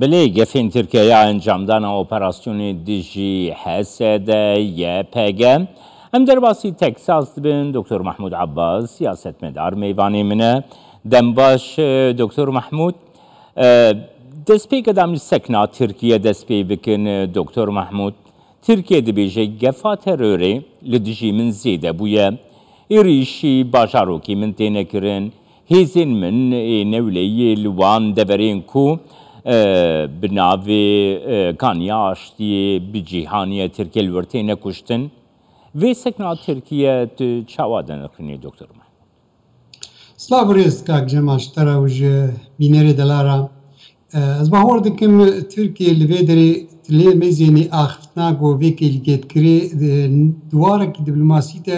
بله گفین ترکیه انجام دادن اپراسیون دیجی حسد یا پیگه ام در باسی تکساس بین دکتر محمود عباس سیاستمدار میوانی منه دنباش دکتر محمود دسپی کدام سکنا ترکیه دسپی بکن دکتر محمود ترکیه دبیجه گفا تروری لدیجی من زیده بویه ایریشی باجاروکی من تینه کرن هیزین من نولی لوان دبرین کو بناوی کانیاشتی بجیهانی ترکیه الورتینه کشتن و سکنا ترکیه چاوادن اخنی دکتر محمود سلاوریز کاک جماش تراوج بینری دلارا از باور دکم ترکیه لویدری لی مزینی آخفتنا گویکی لگید کری دواره کی دیپلماسی تا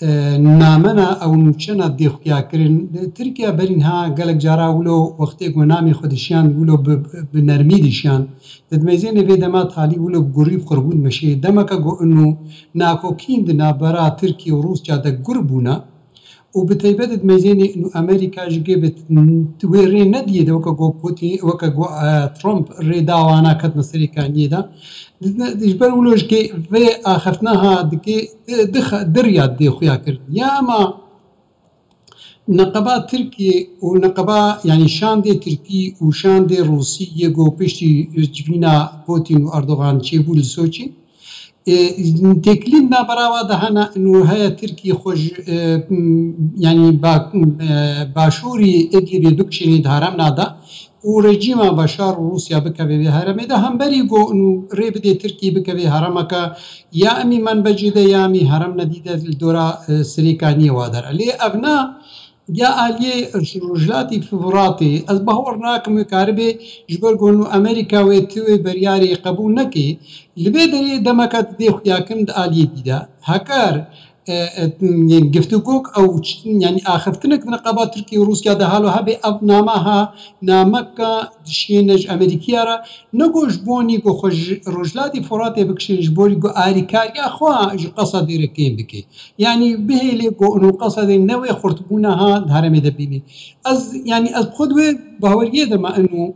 نامنا او نوچنا دیخویا کرن ترکیه برین ها گلک جارا ولو وقتی گونامی خودشیان ولو بنرمی دیشان دمزین وی دمات حالی ولو گریب قربون مشه دمکا گو انو ناکوکین دنا برا ترکیه و روسیا دا گربونا وبتيبدت ميزاني انه امريكا جابت تويري نديه وكا جو بوتين وكا جو ترامب ريدا وانا كانت نصري كان يدا دجبر ولوج كي في اخفتناها دكي دريا دي خويا كر يا ما نقابات تركي ونقابة يعني شان دي تركي وشان دي روسية جو بيشتي جبينا بوتين واردوغان تشيبول السوتشي تكلين نابراوا دهنا انه هي تركي خوش يعني باشوري ادلي دوكشني دهرم نادا ورجيما بشار روسيا بكبي هرم ده هم بريغو انه ريبدي تركي بكبي هرمك يا امي من بجده يا امي هرم نديده الدورة سريكاني وادر لي ابنا يا آلية رجلاتي فوراتي از بهور ناكم كاربي جبر قولنو امريكا ويتوي برياري قبول نكي لبيدري دمكات دي خياكم دا آلية ديدا هكار گفتگوک او يعني آخفتنك من قبات تركيا وروسيا ده حالو هبه اب نامها نامكا دشينج امريكيا را نگو جبوني گو خوش رجلاتي فراتي بكشين جبوني گو آريكاريا خواه جو قصد ركين بكي يعني بهيلي گو انو قصد نوي خورتبونها دهرمي دبيني از يعني از خودوه بهوريه دما انو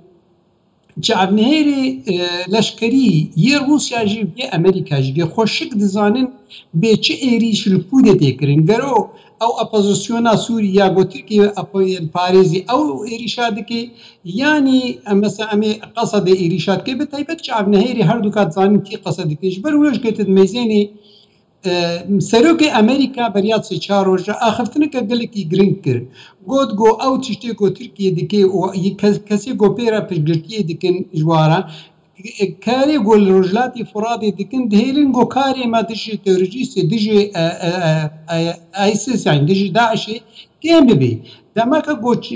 جعب نهيري لشكري يه روسيا جي يه امريكا جي خوشك دزانن بيچه ايريش الكودة تكرن گرو او اپوزيسيونا سوريا گو تركي الباريزي او ايريشاد كي يعني مثلا امي قصد ايريشاد كي بتايبت جعب نهيري هر دوكات زانن كي قصد كي جبر ولوش كتد ميزيني سروك امريكا بريات سي چاروجا اخفتنك گلكي گرين كر گود گو او تشتي گو تركيا دكي او كسي گو بيرا پشگرتيه دكن جوارا كاري گو رجلاتي فرادي دكن دهيلن گو كاري ما دجي تورجيس دجي ايسيس يعني دجي داعشي كيم ببي دماغ گوچ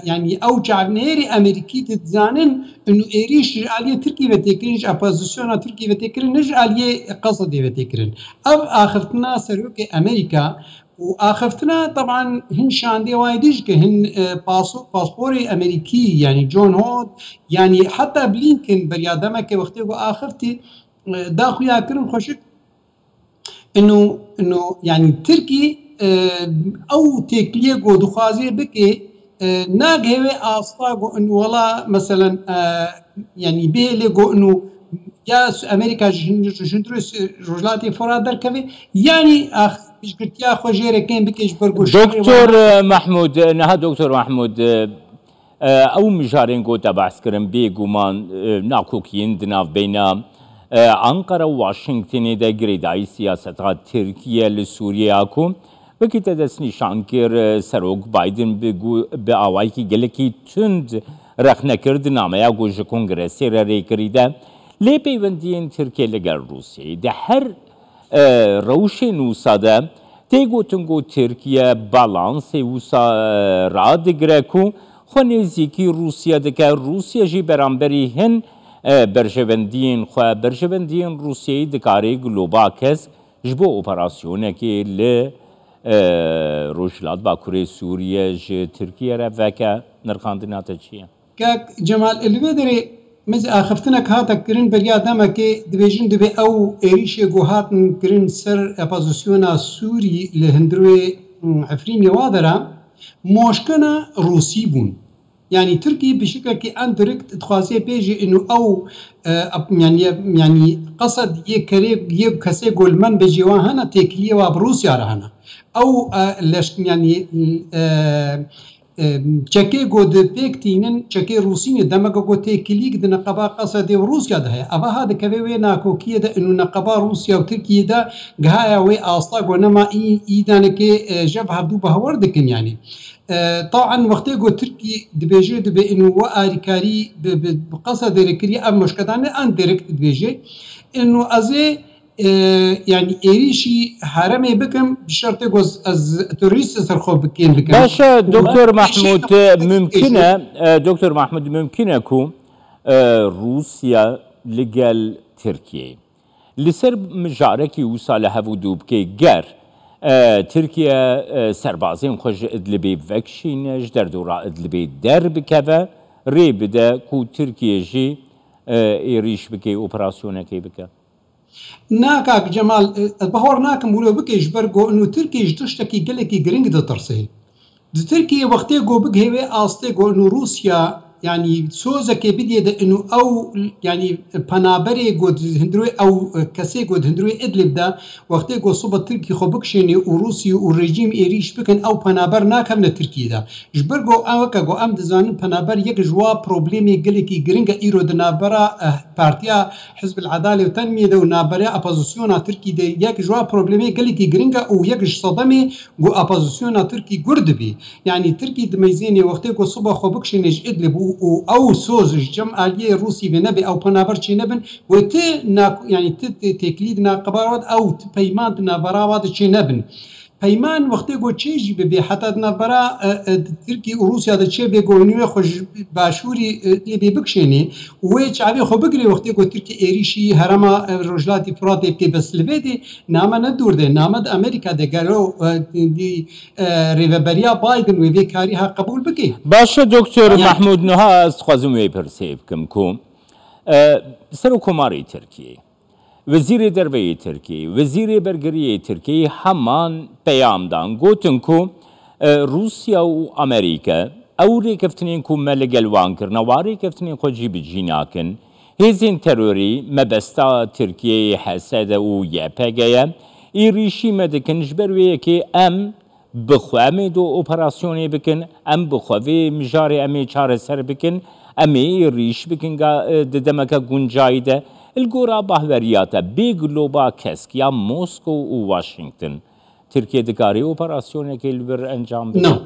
يعني او جعبنيري امريكي تتزانن انه ايريش عليه تركي بتكرنج اپوزيسيون تركي بتكرنج عليه قصد بتكرن او اخفتنا سروك امريكا واخفتنا طبعا هن شاندي وايديش كهن باسبوري امريكي يعني جون هود يعني حتى بلينكن بريادمك وقتي اخرتي داخو ياكرن خوشك انه يعني تركي او تكليه گو دخوازي بكي ناگهوه آستا گو انو والله مثلا يعني بيلي گو انو يا امريكا جندروس رجلاتي فراد دركبه يعني بيشكرتيا خوجيره كان بكيش برگو دكتور محمود نها دكتور محمود او مجارين گو تبعث کرن بيگومان ناكوكين دناف بين أنقرة وواشنطن دا گریدای سیاستها ترکیه لسوریه کو وکی تدس نشان کر سروک بایدن به آوائی که گلکی تند رخنه کرد نامه یا گوش کنگرسی را ری کریده لی پیوندین ترکیه لگر روسیه ده هر روش نوسا ده تیگو تنگو ترکیه بالانس وسا را دگره کو خونیزیکی روسیه دکه روسیه جی برانبری هن برجوندین خواه برجوندین روسیه دکاری گلوبا کس جبو اپراسیونه که ل روشلات باکوری سوریه ج ترکیه را وکه نرخاندنات چیه؟ که جمال الویدری مز آخفتنك هاتا کرن بریا دما که دویجن دوی او ایریش گوهاتن کرن سر اپوزیسیونا سوری لهندروی عفرین وادرا مشکنا روسی بون يعني تركي بشكل اندركت تخاصي بيجي انه او يعني قصد يك كسي قول من بجوا هنا تكليه وبروسيا رهنا او يعني چکه گود پیکتینن چکه روسین دماغ گوته کلیک د نقبا قصد روسیا ده ابا هذا كبي ناكوكيه ده انه نقبا روسيا وتركيا ده غايا وي اصلا ونما ايدانك جبهه دوبه وردكن يعني طبعا وقتي جو تركي دبيجي دبي انه واريكاري بقصد ركري ام مشكدان ان دايركت دبيجي انه ازي يعني إيريشي حرامي بكم بشرط جوز از توريست سرخو بكين بكم. باشا دكتور محمود ممكنة دكتور محمود ممكنة كو روسيا لقال تركيا لسر مجاركي وصل هفودوب كي جار تركيا سربازين خوش ادلبي فاكشينج در دورا ادلبي درب كذا ريبدا كو تركيا جي إيريش بكي اوبراسيونا كي بكا. ناكاك جمال بهور ناكم ولو بكيش برغو انه تركيا جدشتكي قلكي جرينج دا ترسي تركيا وقتي جو بكهوي آستي جو انه روسيا يعني سوزكي بدي ده انه او يعني بنابري جود هندروي او كسي جود هندروي ادلب ده وقتي جو صوب تركي خو بكشيني وروسيا والرجيم ايريش بكن او بنابر ناكم تركيا ده جبرغو اوكا جو ام دزان بنابر يك جوا بروبليمي قلكي جرينجا ايرو دنابرا بارتيا حزب العداله والتنميه ده ونابرا ابوزيسيونا تركي ده يك جوا بروبليمي قلكي جرينجا ويك صدمي جو ابوزيسيونا تركي جردبي يعني تركي دميزيني وقتي جو صوب خو بكشيني ادلب او سوز جمعيه روسي بنبي او بنابر شي نبن وت يعني تكليد ناقبارات او بيمان نابراوات شي نبن بيمان وقتي جو تشيجي بي حتى نابرا تركي وروسيا دا تشي بيغونيو خوش باشوري اللي بكشيني ويش عبي خو بقري وقتي جو تركي ايريشي هرما رجلاتي فراتي بكي بس لبيدي ناما ندور ده نامد امريكا ده قالوا دي ريفابريا بايدن وفي كاريها قبول بكي باشا دكتور يعني محمود نها استخوازم ويبرسيب كمكم سرو كماري تركي وزیر دربه ترکیه وزیر برگری ترکیه همان پیام دان گوتن کو روسیا و امریکا اوری کفتنین کو ملگل وان کرنا واری کفتنین کو جیب جیناکن هزین تروری مبستا ترکیه حسد و یپگه ایریشی مدکن جبرویه که ام بخوامه دو اپراسیونی بکن ام بخواه مجاری امی چاره سر بکن امی ریش بکن دمکا گنجایده الجورا بحورياتا بيغلوبا كسك يا موسكو وواشنطن تركيا دكاري اوبراسيون كيلبر انجام نو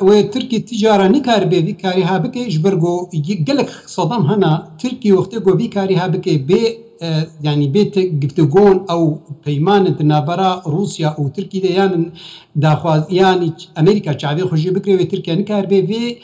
وتركي تجاره نكار بي كاري هابكي جبرغو يقلك صدام هنا تركي وقتو بي كاري هابكي بي يعني بيت جفتجون او بيمان نابرا روسيا او تركيا يعني داخواز يعني امريكا شعبي خوجي بكري وتركيا نكار بي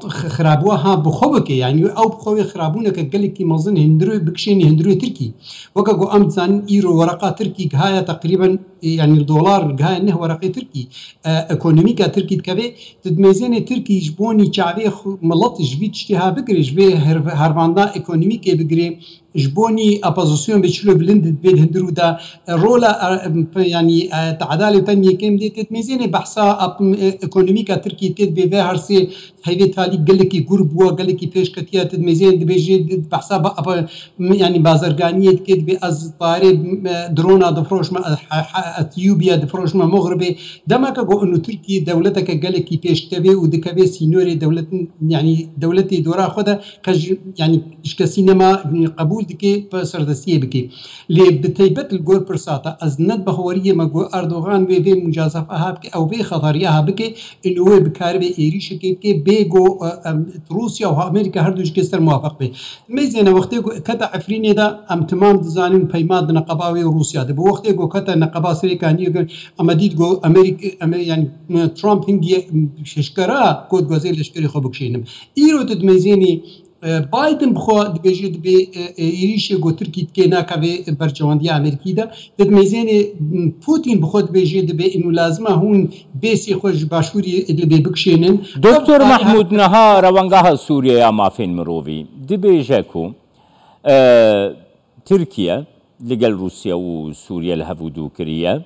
خرابوها بخوبك يعني او بخوي خرابونك قال لك مازن هندرو بكشيني هندرو تركي وكاكو امتان ايرو ورقه تركي هاي تقريبا يعني الدولار هاي انه ورقه تركي ايكونوميكا تركي كبي تدميزين تركي جبوني شعبي ملط جبيت اشتها بكري جبي هرباندا ايكونوميكي بكري جبوني ابوزيسيون بتشلو بلند بيد هندرو دا رولا يعني تعدالي تنميه كم دي تدميزين بحثا ايكونوميكا تركي تد بي هرسي هيدي تالي قال لك جروب قال لك بيش كتيا تدميزين بيجي بحساب يعني بازرگانيه كد باز طاري درونا دفروش ما اثيوبيا دفروش ما مغربي دمك جو انه تركي دولتك قال لك بيش تبي ودكبي سينوري دولت يعني دولتي دورا خدها يعني اش سينما قبول دكي سردسيه بكي لي بتيبت الجول برساتا از ند بهوريه ما جو اردوغان في مجازفه بكي او في خطريها بكي انه هو بكاربي ايريش كي بيجو روسيا وامريكا هردوش كسر موافق به ميزنا وقتي كتا عفريني دا ام تمام دزانين بيماد نقباوي روسيا ده وقتي كتا نقبا سريكاني امديد جو امريكا يعني ترامب هنجي ششكرا كود غزيل لشكري خبكشينم ايرو تدميزيني بايدن بخوا دبيجي دبي ايريشي جو تركي كينا كافي برجوانديا امريكي دا تدميزيني بوتين بخوا دبيجي دبي انه لازمه هون بيسي خوش باشوري اللي بيبكشينن دكتور محمود نها روانغاها سوريا يا مافين مروفي دبيجاكو تركيا لقال روسيا وسوريا الهفودو كريا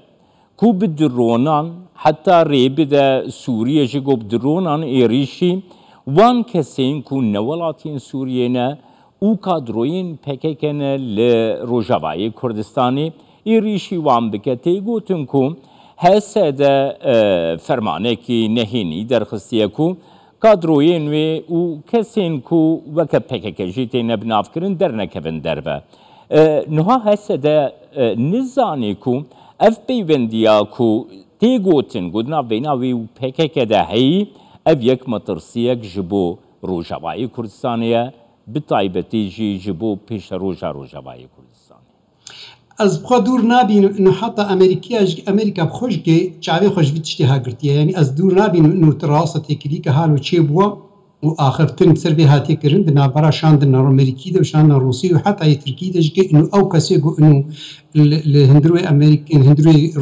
کو بدرونان حتی ریبده سوریه جگو بدرونان ایریشی وان کسین کو نولاتین سوریه نه او کادروین پککنه لروجاوای کردستانی ایریشی وان بکتی گوتن کو هسده فرمانه کی نهینی درخستیه کو کادروین و کسین کو وک پککجی تینه بناف کرن در نکبن دربه نها هسده نزانی کو اف پیوندیا کو تیگوتن گودنا بیناوی و پکک ده هی اف یک مترسیک جبو روجاوای کردستانیه بطایبتی جی جبو پیش روجاوای کردستانی از بخوا دور نبین انه حتی امریکا بخوش که چاوی خوش بیتشتی ها گرتیه یعنی از دور نبین انه تراسه تکلی که حالو چه بوا و آخرتن سر به هاتی کرن دنا برا شاندن امریکی ده و شاندن روسی و حتی ترکی ده که انه او کسی گو انه الهندروي امريكان هندروي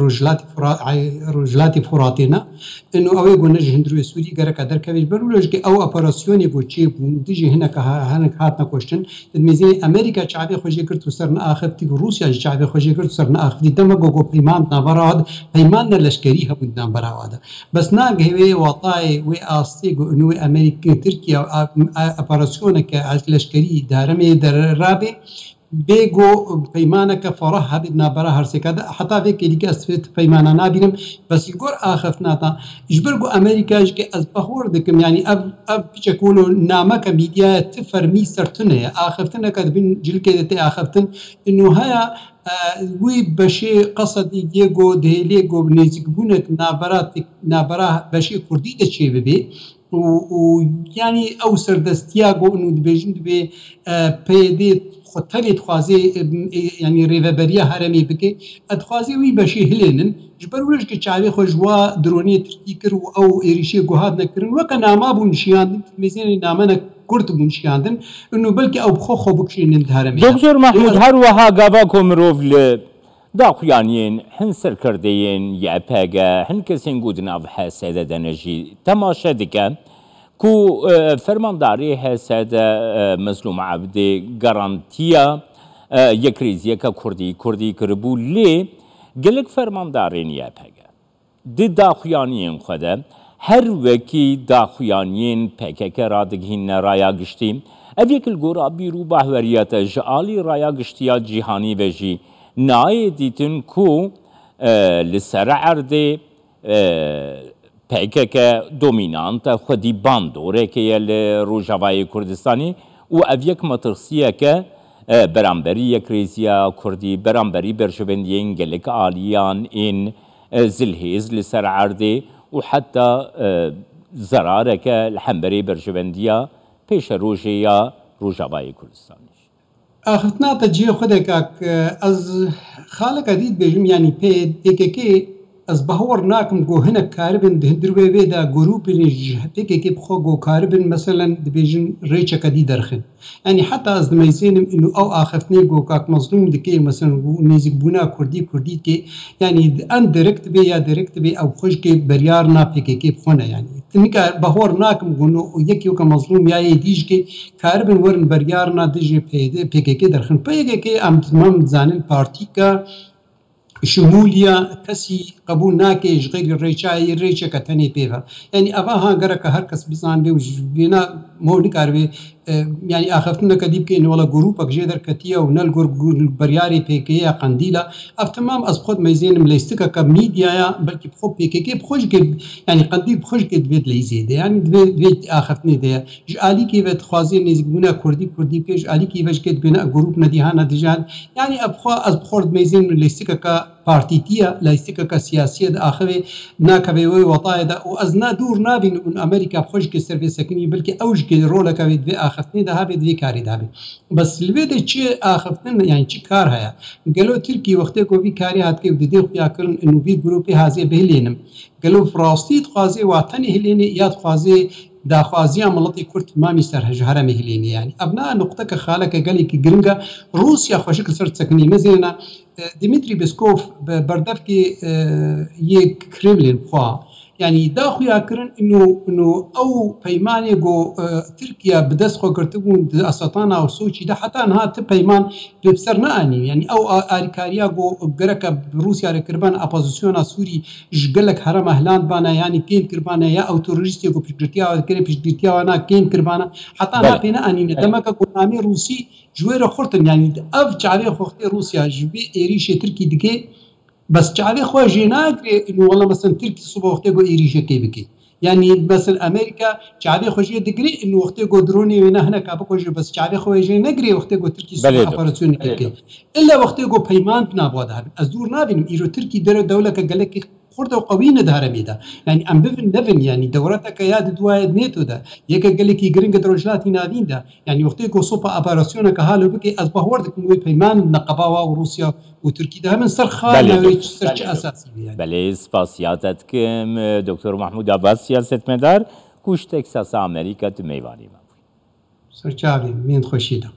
رجلاتي فراتينا انه او يقول نجي هندروي سوري غير قدر كبير بلوش او اوبراسيون يقول تشي بوندجي هناك هاتنا كوشتن ميزي امريكا شعبي خوجي كرت وسرنا اخذتي روسيا شعبي خوجي كرت وسرنا اخذتي دمغو بيمان نبراد بيمان لشكري هبودنا براده بس ناغي وطاي و استيغو انه امريكا تركيا اوبراسيون كلشكري دارمي درابي بيجو بيمانك فرح بدنا برا هرسكذا حتى فيك اللي كاسفت بيمانا نابينم بس يقول آخفناتا يجبرجو أمريكا يجي أزبهور دكم يعني أب بيشكولو نامك ميديا تفرمي سرتنا آخفتنا كذبين جل كده آخفتن إنه هيا وي بشي قصدي ديجو دهليجو بنيزك بونك نابرا بشي كردي دشي ببي ويعني أو سردستياجو إنه دبيجن دبي بيدي خطري تخازي يعني ريفابريا هرمي بكي ادخازي وي بشي هلينن جبرولش كي شعبي خجوا دروني تركي كرو او ايريشي جهاد نكرن وكنا ما بونشيان ميزين نامنا كرت بونشيان انه بلكي او بخو بكشين هرمي دكتور محمود هر وها غاباكم روف ل داخيانين هن سركردين يا باغا هن كسين غودنا بحاسه دنجي تماشا دكان کو فرمانداری هست مظلوم عبدی گارانتیا یک ریزی که کردی کربو لی گلک فرمانداری نیا پگه دی داخیانین خوده هر وکی داخیانین پگه که رادگین رایا گشتی اویک الگورا بیرو بحوریت جعالی رایا گشتیا جیهانی وجی نای دیتن کو لسر عرده پکه دومینانت خودی باندوره که روجاوای کردستانی و اویک مترسیه که برانبری یک ریزیا کردی برانبری برجوندین گلک آلیان این زلهیز لسر عرده و حتی زراره که الحنبری برجوندیا پیش روجاوای کردستانی آخرتنا تجیه خودک از خالق دید بجم یعنی پیکه از بهور ناکم گو هنه کاربن دهندروی ویدا گروپ نجهتی که بخو گو کاربن مثلا دبیجن ریچه کدی درخن یعنی حتی از دمیزینم اینو او آخرتنی گو کاک مظلوم دکی مثلا نیزی بونا کردی که یعنی ان درکت بی یا درکت بی او خوش که بریار نا پیکی بخونه یعنی تنکا بهور ناکم گونو یکی که مظلوم یا دیج که کاربن ورن بریار نا دیج پیکی درخن پیکی که ام تمام زانن پارتی که شموليا كسي قبول ناكيش غير الريشاي الريشة كتاني بيها يعني أفاها قرأك هركس بيزان بيوش بينا مولك عربي يعني أخفتنا كديب كي ولا جروبك جدر كتيا ونلقر برياري بيكيا قنديلا أفتمام أصبحت ميزين مليستكا كميديا بلكي بخو بيكي بخوش يعني قنديل بخوش قد بيت ليزيد يعني بيت أخفتني ده جالي كي بيت خوازي نيزقونا كردي كي جالي كي بيش قد بنا جروب نديهانا دجال يعني أصبحت ميزين مليستكا بارتيتيا ليستكا سياسية آخره ناكبي وطايدا وأزنا دور نابين من أمريكا بخوش كي سيرفي سكني بلكي أوج كي رولك بيت آخفتني ده هابي دوی کاری دابي بس البيت چه آخفتن يعني چه کار هيا قالوا تركي وقتی کو بي کاری هات که ددي خويا کرن انه بي جروبي هازي بهلينم قالوا فراستی خوازي وطني هليني ياد خوازي دا خوازيا ملطي كرت مامي سرهج هرمي هليني يعني ابناء نقطه خالك قال لك جرنجا روسيا خوشك صرت سكني مزينا ديمتري بيسكوف بردفكي يك كريملين بخوا يعني داخويا كرن انه او بيماني جو تركيا بدس خو كرتبون اسطانا او سوتشي ده حتى انها بيمان ببصرنا اني يعني او اركاريا جو جرك روسيا ركربان اپوزيسيون سوري جلك حرم اهلاند بانا يعني كين كربانا يا او توريستي جو بيجتيا كري بيجتيا انا كين كربانا حتى انا بينا اني دمك قنامي روسي جوير خورتن يعني اف جاري خوختي روسيا جبي ايريش تركي دكي بس جاري خو جيناغري انه والله مثلا تركي صبح وقت جو ايريش كي بكي يعني بس الامريكا جاري خو جي دغري انه وقت جو دروني وينا هنا كابو جو بس جاري خو جي نغري وقت جو تركي صبح اوبراسيون كي الا وقت جو بيمان بنا بوده ازور نابين ايرو تركي دوله كغلك خورده قوي ندهر ميدا يعني ام بفن دفن يعني دورتك ياد دوايد نيتو ده يك قالك يجرينج دروجلات نادين ده يعني وقتي صوبا اوبراسيون كهالو بكي اصبح مو بيمان نقباوا وروسيا وتركيا ده من سرخا نوريج سرچ اساسي يعني بله سپاسیاتت کم دکتر محمود عباس سیاستمدار کوش تکساس امریکا تو میوانی سرچاوی من خوشیدم